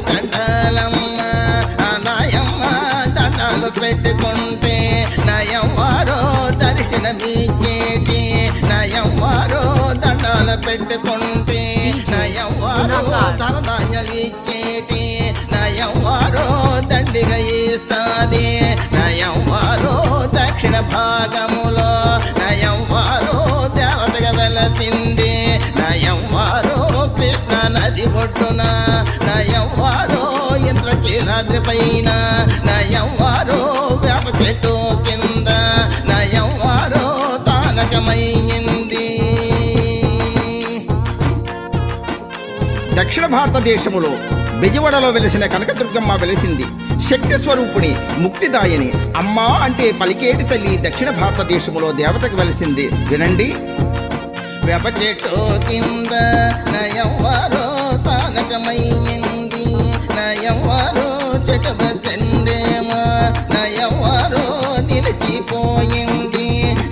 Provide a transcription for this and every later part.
దండాలమ్మ నాయమ్మ దండాలు పెట్టుకుంటే నయమ్మారో దర్శనమిచ్చేటి నయమ్మారో దండాలు పెట్టుకుంటే నయమ్మారో ధనధాన్యాలు ఇచ్చేటి నయమ్మారో దండిగా ఇస్తాది నయమ్మారో దక్షిణ భాగములో నయమ్మారో దేవతగా వెలసింది నయమ్మారో కృష్ణ నది ఒడ్డున నయమ్మారో ఇంద్రకీలాద్రి పైన నయమ్మారో వేప చెట్టు కింద నయమ్మారో తానకమైంది. దక్షిణ భారతదేశములో బెజవాడలో వెలిసిన కనకదుర్గమ్మ వెలిసింది. శక్తి స్వరూపుని ముక్తిదాయని అమ్మా అంటే పలికేటి తల్లి దక్షిణ భారతదేశములో దేవతకు వెలిసింది. వినండి. వేప చెట్టు కింద నయమ్మారో తానకమైంది నయమ్మారో చెట్టు పెట్టేమో నయమ్మారో నిలిచిపోయింది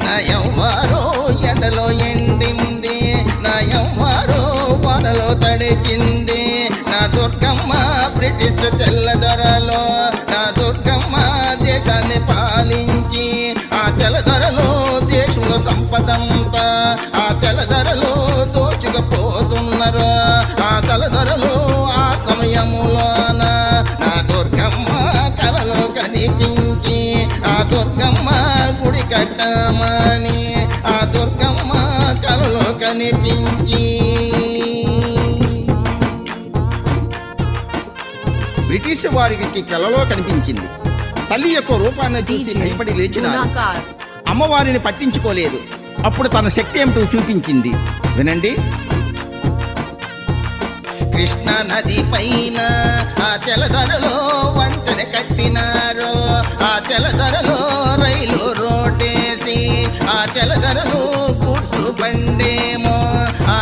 నయమ్మారో ఎండలో ఎండింది నయమ్మారో వానలో తడిచింది నా దుర్గమ్మ బ్రిటిష్ తెల్లదొరలో నా దుర్గమ్మ దేశాన్ని పాలించి ఆ తెల్లదొరలో దేశంలో సంపదంతా ఆ తెల్లదొరలో దోచుకుపోతున్నారు ఆ తెల్లదొరలో ఆ సమయములోన నా దుర్గమ్మ కలలో కనిపించి ఆ దుర్గమ్మ గుడి కట్టమని ఆ దుర్గమ్మ కలలో కనిపించి బ్రిటిష్ వారికి కలలో కనిపించింది. తల్లి యొక్క రూపాన్ని చూసి భయపడి లేచినారు. అమ్మవారిని పట్టించుకోలేదు. అప్పుడు తన శక్తి ఏమిటో చూపించింది. వినండి. కృష్ణ నది పైన ఆ తెల్లదొరలో వంతెన కట్టినారు ఆ తెల్లదొరలో రైలు రోడ్డేసి ఆ తెల్లదొరలో గూడ్సు బండేమో ఆ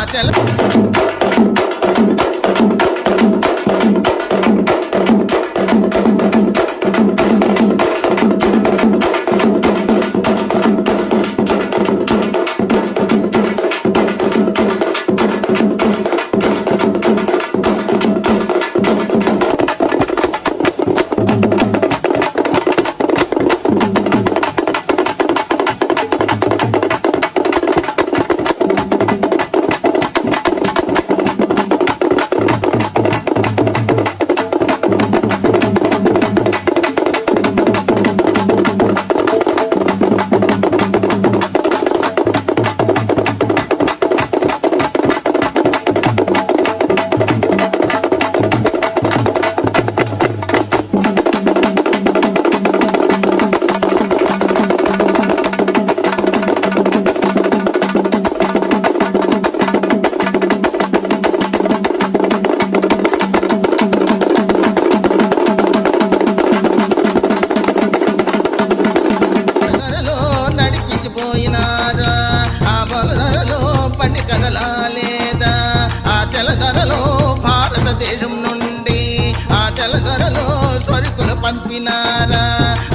పంపినారా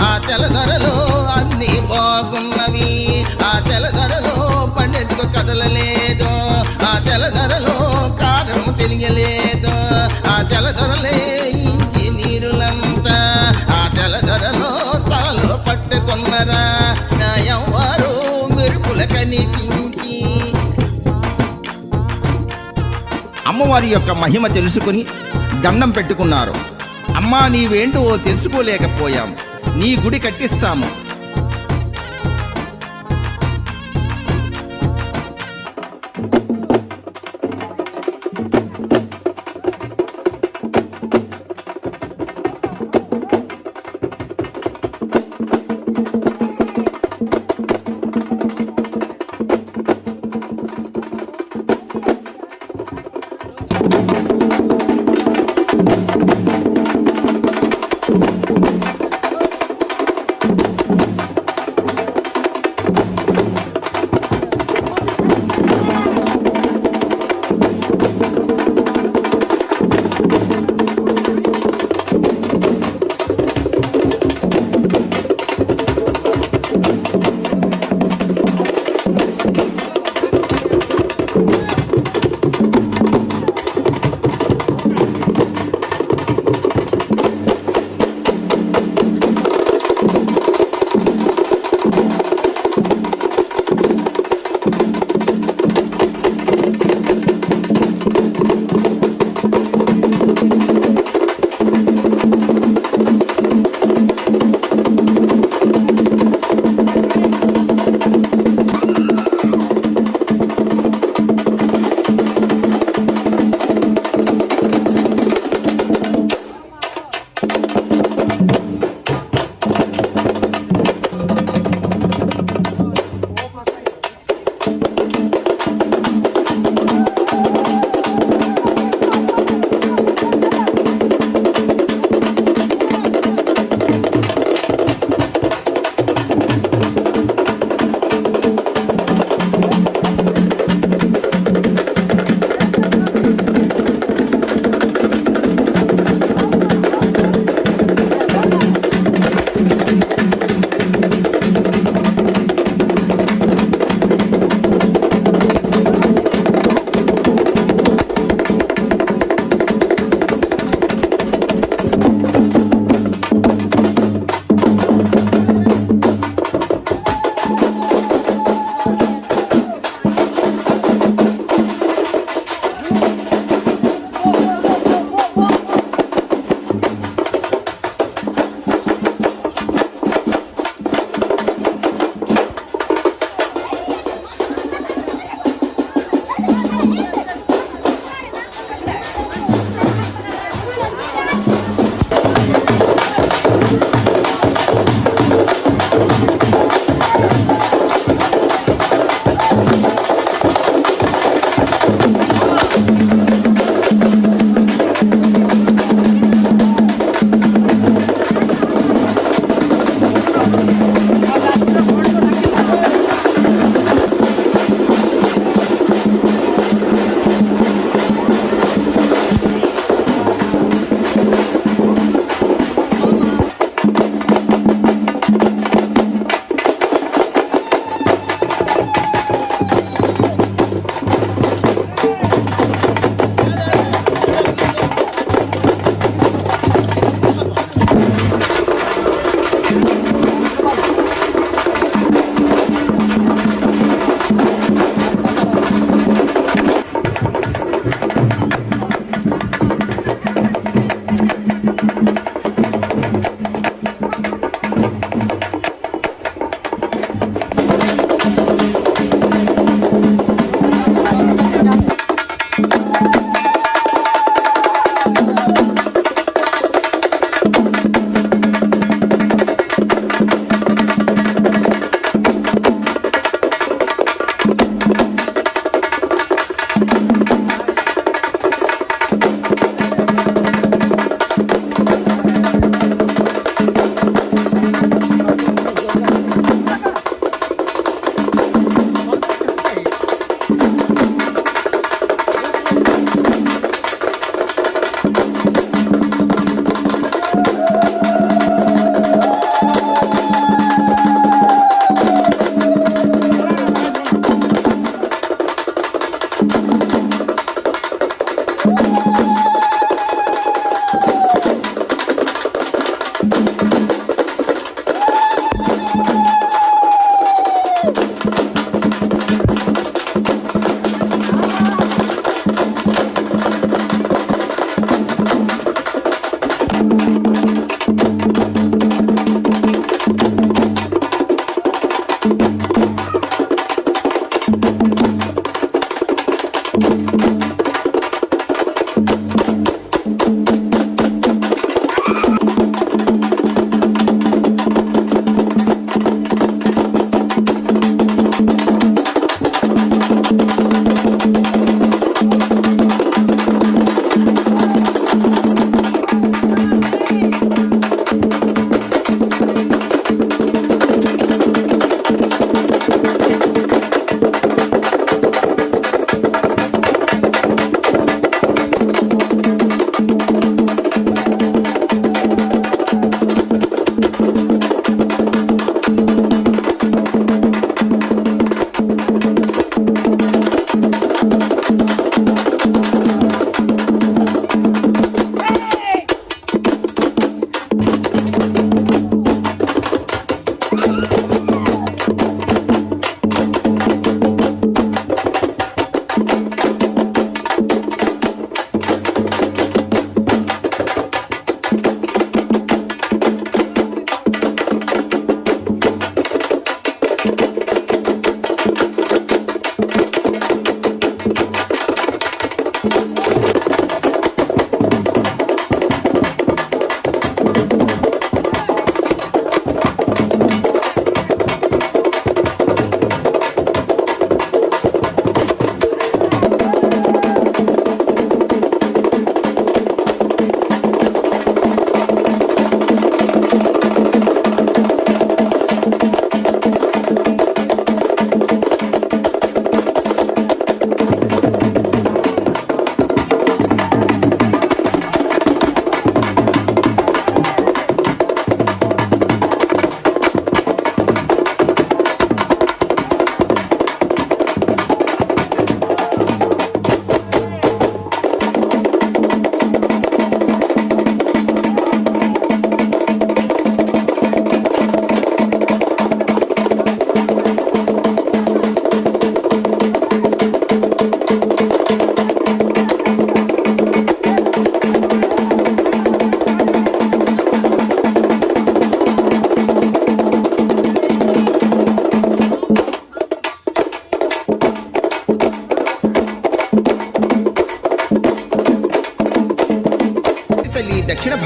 ఆ తెల్లదొరలో అన్ని బాగున్నవి ఆ తెల్లదొరలో పండెత్తుకు కదలలేదు ఆ తెల్లదొరలో కారం తెలియలేదు ఆ తెల్లదొరలే ఇంజనీరులంతా ఆ తెల్లదొరలో తలలో పట్టుకున్నరా నాయవ్వారు మెరుపుల కనిపించి అమ్మవారి యొక్క మహిమ తెలుసుకుని దండం పెట్టుకున్నారు. అమ్మా, నీవేంటో తెలుసుకోలేకపోయాం, నీ గుడి కట్టిస్తాము.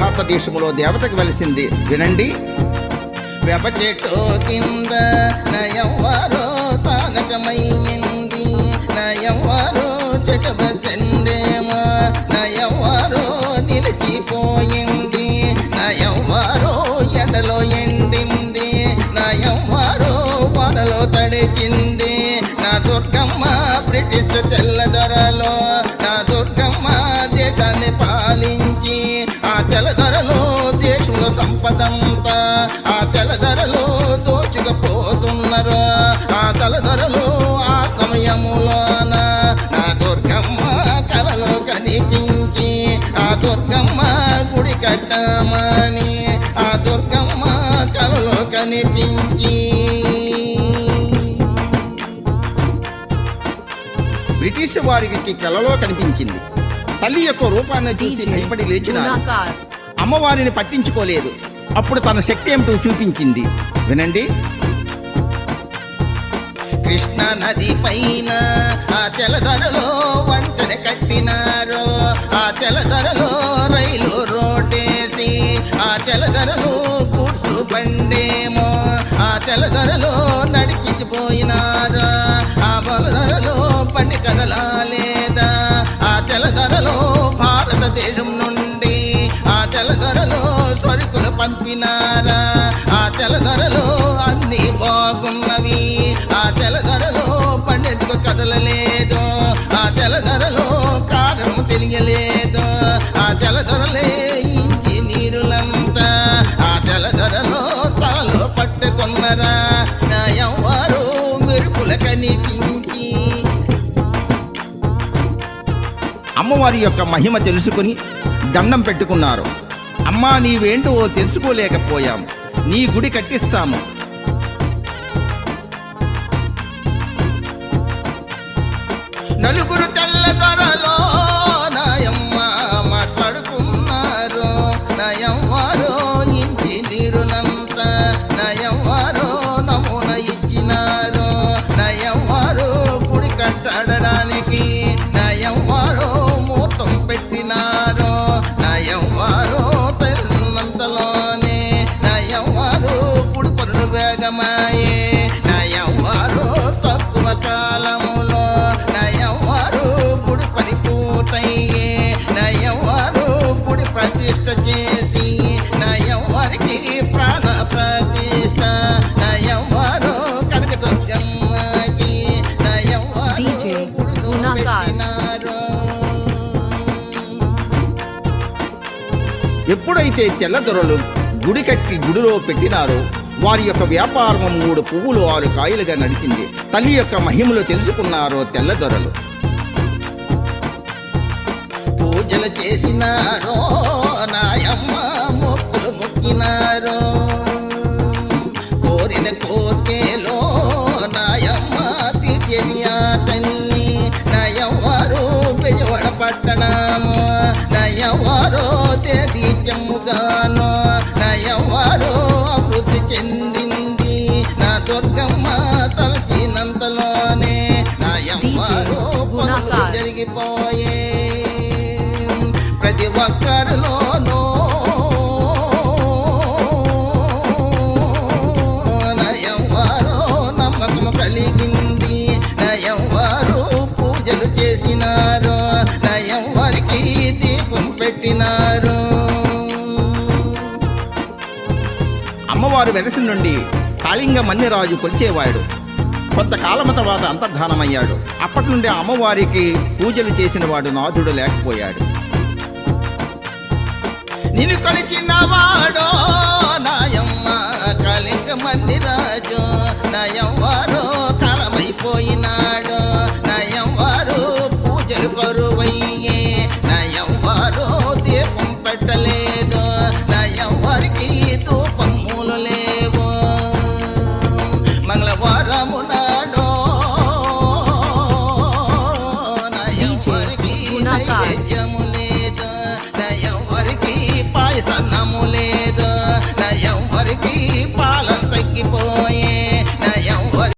భారతదేశంలో దేవతకు వెలిసింది వినండి. వేప చెట్టు కింద నయవ్వారో తానకమయ్యింది, నయవ్వారో చెట్టుబెండేమో నయవ్వారో నిలిచిపోయింది, నయవ్వారో ఎండలో ఎండింది, నయవ్వారో వానలో తడిచింది. నా దుర్గమ్మ బ్రిటిష్ తెల్లదొరలో, నా దుర్గమ్మ దేశాన్ని పాలించి ఆ తెల్లదొరలో దేశంలో సంపదంతా ఆ తెల్లదొరలో దోచుకుపోతున్నారు. ఆ తెల్లదొరలో ఆ సమయములోన నా దుర్గమ్మ కలలో కనిపించి ఆ దుర్గమ్మ గుడి కట్టమని ఆ దుర్గమ్మ కలలో కనిపించి బ్రిటిష్ వారికి కలలో కనిపించింది. తల్లి యొక్క రూపాన్ని చూసి భయపడి లేచినారు. అమ్మవారిని పట్టించుకోలేదు. అప్పుడు తన శక్తి ఏమిటో చూపించింది వినండి. కృష్ణ నది పైన ఆ తెల్లదొరలో వంతెన కట్టినారు, ఆ తెల్లదొరలో రైలు రోడ్డేసి ఆ తెల్లదొరలో కూర్చు బండేమో ఆ తెల్లదొరలో నడిపించిపోయినారు. ఆ బలదొరలో బండి కదలాలేదా, ఆ తెల్లదొరలో భారతదేశం నుండి ఆ తెల్లదొరలో సరుకులు పంపినారా, ఆ తెల్లదొరలో అన్ని బాగున్నవి, ఆ తెల్లదొరలో పండెందుకు కదలలేదు, ఆ తెల్లదొరలో కారణం తెలియలేదు, ఆ తెల్లదొరలే ఇంజనీరులంతా ఆ తెల్లదొరలో తలలో పట్టుకున్నరా. నా ఎవ్వరు మెరుపుల కనిపించి అమ్మవారి యొక్క మహిమ తెలుసుకుని దండం పెట్టుకున్నారు. అమ్మా, నీవేంటో తెలుసుకోలేకపోయాం, నీ గుడి కట్టిస్తాము. నలుగురు తెల్లదొరలో నాయమ్మ మాట్లాడుకున్నారు, నయవ్వారో ఇంజనీరులంతా నయవ్వారో నమూనా ఇచ్చినారు, నయవ్వారో గుడి కట్టడానికి నయవ్వారో ముహూర్తం పెట్టినారు, నయవ్వారో తెల్లంతలోనే నయవ్వారో గుడి పనులు వేగమాయే, నయవ్వారో తక్కువ కాలములో నయవ్వారో గుడి పని పూర్తయ్యే, నయవ్వారో గుడి ప్రతిష్ట చేసి నయవ్వారికి ప్రాణ ప్రతిష్ట, నయవ్వారో కనకదుర్గమ్మకి నయవ్వారో గుడిలో పెట్టినారు. ఎప్పుడైతే తెల్లదొరలు గుడి కట్టి గుడిలో పెట్టినారో వారి యొక్క వ్యాపారం 3 పువ్వులు 6 కాయలుగా నడిచింది. తల్లి యొక్క మహిమలు తెలుసుకున్నారో తెల్లదొరలు. పూజలు చేసినారో నాయమ్మ మొక్కులు మొక్కినారో, కోరిన కోర్కెలో నాయమ్మ తీర్చేది ఆ తల్లి, నయవ్వారో బెజవాడ పట్టణము నయవ్వారో దేదీప్యముగాను నయవ్వారో అభివృద్ధి చెందింది. నా దుర్గమ్మ తలచినంతలోనే నయవ్వారో పనులు జరిగిపోయే. ప్రతి ఒక్కరిలోనూ నయవ్వారో నమ్మకం కలిగింది, నయవ్వారో పూజలు చేసినారు, నయవ్వారికి దీపం పెట్టినారు. అమ్మవారు వెలసి నుండి కాళింగ మన్యరాజు కొలిచేవాడు. కొంతకాలం తర్వాత అంతర్ధానమయ్యాడు. అప్పటి నుండి అమ్మవారికి పూజలు చేసిన వాడు నాథుడు లేకపోయాడు. నిన్ను కొలిచిన వాడో నాయమ్మ కాళింగ మన్నిరాజు, నయవ్వారో కాలమైపోయినాడు, నయవ్వారో పూజలు కరువయ్యే, నయవ్వారో దీపం పెట్టలేదు, నయవ్వారికి ధూపములు లేవు. మంగళవారము నాడో నయవ్వారికి నైవేద్యము లేదు, నయవ్వారికి పాయసన్నము లేదు.